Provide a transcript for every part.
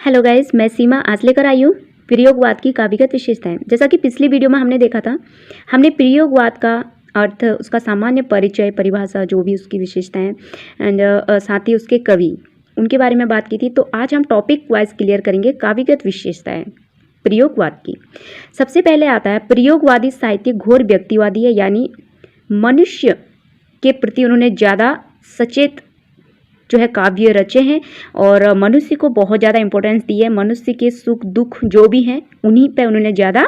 Hello guys, मैं सीमा आज लेकर आई हूँ प्रयोगवाद की काव्यगत विशेषताएं। जैसा कि पिछली वीडियो में हमने देखा था, हमने प्रयोगवाद का अर्थ, उसका सामान्य परिचय, परिभाषा, जो भी उसकी विशेषताएं एंड साथ ही उसके कवि, उनके बारे में बात की थी। तो आज हम टॉपिक वाइज क्लियर करेंगे काव्यगत विशेषताएं प्रयोगवाद की। सबसे पहले आता है प्रयोगवादी साहित्य घोर व्यक्तिवादी है, यानी मनुष्य के प्रति उन्होंने ज़्यादा सचेत जो है काव्य रचे हैं और मनुष्य को बहुत ज़्यादा इंपॉर्टेंस दी है। मनुष्य के सुख दुख जो भी हैं उन्हीं पे उन्होंने ज़्यादा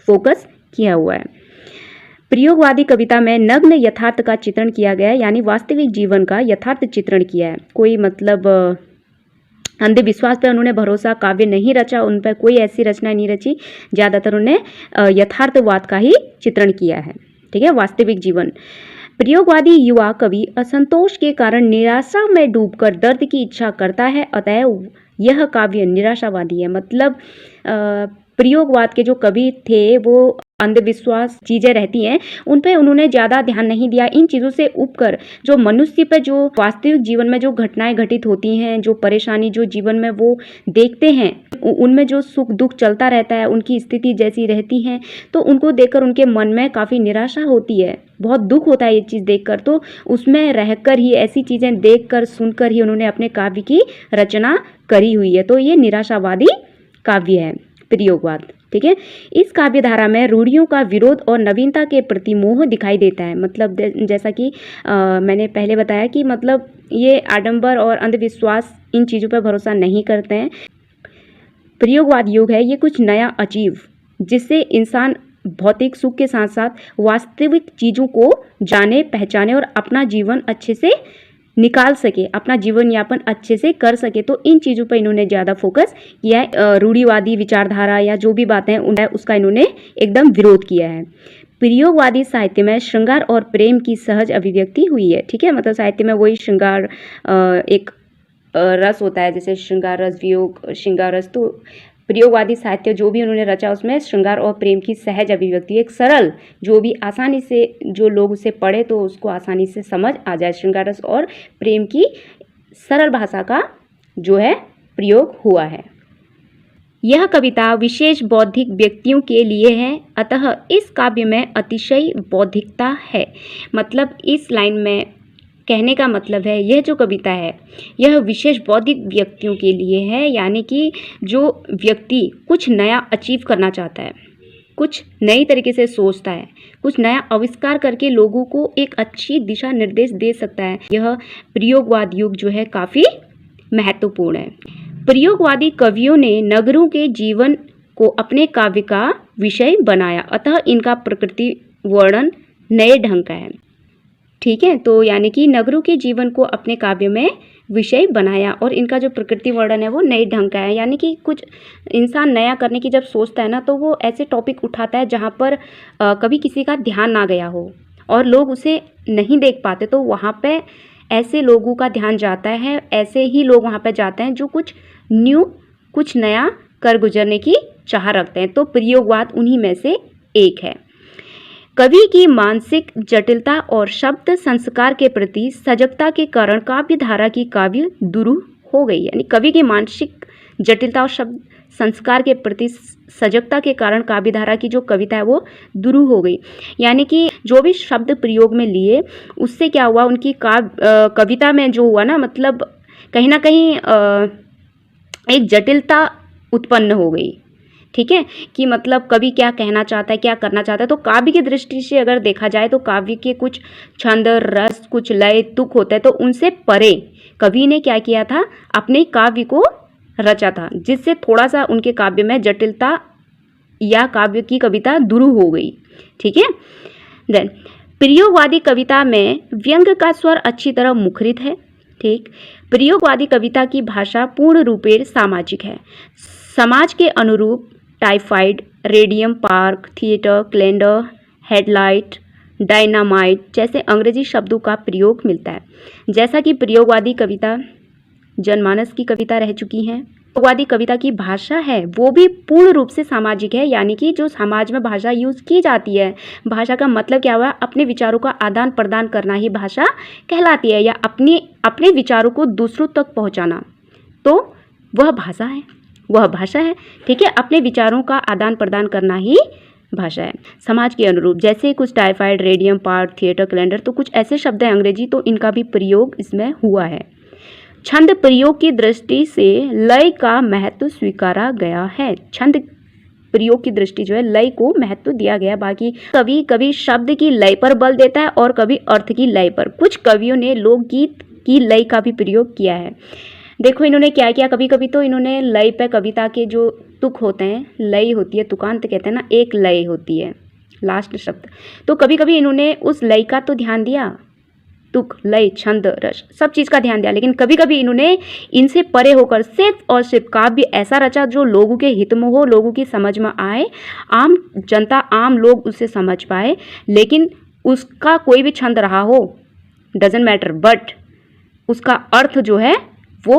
फोकस किया हुआ है। प्रयोगवादी कविता में नग्न यथार्थ का चित्रण किया गया है, यानी वास्तविक जीवन का यथार्थ चित्रण किया है। कोई मतलब अंधविश्वास पे उन्होंने भरोसा काव्य नहीं रचा, उन पर कोई ऐसी रचना नहीं रची। ज़्यादातर उन्हें यथार्थवाद का ही चित्रण किया है। ठीक है, वास्तविक जीवन। प्रयोगवादी युवा कवि असंतोष के कारण निराशा में डूबकर दर्द की इच्छा करता है, अतएव यह काव्य निराशावादी है। मतलब प्रयोगवाद के जो कवि थे वो अंधविश्वास चीज़ें रहती हैं उन पे उन्होंने ज़्यादा ध्यान नहीं दिया। इन चीज़ों से उपकर जो मनुष्य पे जो वास्तविक जीवन में जो घटनाएं घटित होती हैं, जो परेशानी जो जीवन में वो देखते हैं, उनमें जो सुख दुख चलता रहता है, उनकी स्थिति जैसी रहती हैं, तो उनको देखकर उनके मन में काफ़ी निराशा होती है, बहुत दुख होता है ये चीज़ देखकर। तो उसमें रहकर ही, ऐसी चीज़ें देखकर सुनकर ही उन्होंने अपने काव्य की रचना करी हुई है। तो ये निराशावादी काव्य है प्रयोगवाद। ठीक है, इस काव्य धारा में रूढ़ियों का विरोध और नवीनता के प्रति मोह दिखाई देता है। मतलब जैसा कि मैंने पहले बताया कि मतलब ये आडंबर और अंधविश्वास इन चीज़ों पर भरोसा नहीं करते हैं। प्रयोगवाद युग है ये कुछ नया अचीव, जिससे इंसान भौतिक सुख के साथ साथ वास्तविक चीज़ों को जाने, पहचाने और अपना जीवन अच्छे से निकाल सके, अपना जीवन यापन अच्छे से कर सके। तो इन चीज़ों पर इन्होंने ज़्यादा फोकस किया है। रूढ़िवादी विचारधारा या जो भी बातें हैं उसका इन्होंने एकदम विरोध किया है। प्रयोगवादी साहित्य में श्रृंगार और प्रेम की सहज अभिव्यक्ति हुई है। ठीक है, मतलब साहित्य में वही श्रृंगार एक रस होता है, जैसे श्रृंगार रस, वियोग, श्रृंगार रस। तो प्रयोगवादी साहित्य जो भी उन्होंने रचा उसमें श्रृंगार और प्रेम की सहज अभिव्यक्ति, एक सरल, जो भी आसानी से जो लोग उसे पढ़े तो उसको आसानी से समझ आ जाए, श्रृंगार रस और प्रेम की सरल भाषा का जो है प्रयोग हुआ है। यह कविता विशेष बौद्धिक व्यक्तियों के लिए है, अतः इस काव्य में अतिशय बौद्धिकता है। मतलब इस लाइन में कहने का मतलब है यह जो कविता है यह विशेष बौद्धिक व्यक्तियों के लिए है, यानी कि जो व्यक्ति कुछ नया अचीव करना चाहता है, कुछ नई तरीके से सोचता है, कुछ नया आविष्कार करके लोगों को एक अच्छी दिशा निर्देश दे सकता है। यह प्रयोगवाद युग जो है काफ़ी महत्वपूर्ण है। प्रयोगवादी कवियों ने नगरों के जीवन को अपने काव्य का विषय बनाया, अतः इनका प्रकृति वर्णन नए ढंग का है। ठीक है, तो यानी कि नगरों के जीवन को अपने काव्य में विषय बनाया और इनका जो प्रकृति वर्णन है वो नए ढंग का है। यानी कि कुछ इंसान नया करने की जब सोचता है ना, तो वो ऐसे टॉपिक उठाता है जहाँ पर कभी किसी का ध्यान ना गया हो और लोग उसे नहीं देख पाते, तो वहाँ पे ऐसे लोगों का ध्यान जाता है, ऐसे ही लोग वहाँ पे जाते हैं जो कुछ न्यू, कुछ नया कर गुजरने की चाह रखते हैं। तो प्रयोगवाद उन्हीं में से एक है। कवि की मानसिक जटिलता और शब्द संस्कार के प्रति सजगता के कारण काव्य धारा की काव्य दुरूह हो गई। यानी कवि की मानसिक जटिलता और शब्द संस्कार के प्रति सजगता के कारण काव्य धारा की जो कविता है वो दुरूह हो गई। यानी कि जो भी शब्द प्रयोग में लिए उससे क्या हुआ, उनकी कविता में जो हुआ ना, मतलब कहीं ना कहीं एक जटिलता उत्पन्न हो गई। ठीक है, कि मतलब कवि क्या कहना चाहता है, क्या करना चाहता है। तो काव्य की दृष्टि से अगर देखा जाए तो काव्य के कुछ छंद, रस, कुछ लय, तुक होता है, तो उनसे परे कवि ने क्या किया था, अपने काव्य को रचा था, जिससे थोड़ा सा उनके काव्य में जटिलता या काव्य की कविता दुरूह हो गई। ठीक है, देन प्रयोगवादी कविता में व्यंग्य का स्वर अच्छी तरह मुखरित है। ठीक, प्रयोगवादी कविता की भाषा पूर्ण रूपेण सामाजिक है। समाज के अनुरूप typhoid, radium, park, theatre, calendar, headlight, dynamite जैसे अंग्रेजी शब्दों का प्रयोग मिलता है। जैसा कि प्रयोगवादी कविता जनमानस की कविता रह चुकी हैं, प्रयोगवादी कविता की भाषा है वो भी पूर्ण रूप से सामाजिक है। यानी कि जो समाज में भाषा यूज़ की जाती है, भाषा का मतलब क्या हुआ, अपने विचारों का आदान प्रदान करना ही भाषा कहलाती है, या अपने विचारों को दूसरों तक पहुँचाना, तो वह भाषा है। वह भाषा है। ठीक है, अपने विचारों का आदान प्रदान करना ही भाषा है। समाज के अनुरूप, जैसे कुछ typhoid, radium, part, theatre, calendar, तो कुछ ऐसे शब्द हैं अंग्रेजी, तो इनका भी प्रयोग इसमें हुआ है। छंद प्रयोग की दृष्टि से लय का महत्व स्वीकारा गया है। छंद प्रयोग की दृष्टि जो है लय को महत्व दिया गया। बाकी कभी कभी शब्द की लय पर बल देता है और कभी अर्थ की लय पर। कुछ कवियों ने लोकगीत की लय का भी प्रयोग किया है। देखो इन्होंने क्या किया, कभी कभी तो इन्होंने लय पे कविता के जो तुक होते हैं, लय होती है, तुकांत कहते हैं ना, एक लय होती है लास्ट शब्द, तो कभी कभी इन्होंने उस लय का तो ध्यान दिया, तुक, लय, छंद, रस, सब चीज़ का ध्यान दिया, लेकिन कभी कभी इन्होंने इनसे परे होकर सिर्फ और सिर्फ काव्य ऐसा रचा जो लोगों के हित में हो, लोगों की समझ में आए, आम जनता, आम लोग उसे समझ पाए, लेकिन उसका कोई भी छंद रहा हो, डजेंट मैटर, बट उसका अर्थ जो है वो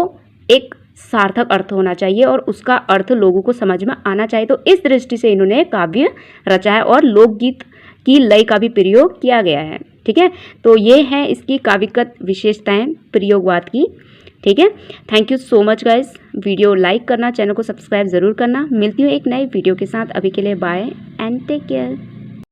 एक सार्थक अर्थ होना चाहिए और उसका अर्थ लोगों को समझ में आना चाहिए। तो इस दृष्टि से इन्होंने काव्य रचा है और लोकगीत की लय का भी प्रयोग किया गया है। ठीक है, तो ये है इसकी काव्यगत विशेषताएं प्रयोगवाद की। ठीक है, thank you so much guys. Video like करना, चैनल को सब्सक्राइब ज़रूर करना। मिलती हूँ एक नई वीडियो के साथ, अभी के लिए बाय एंड टेक केयर।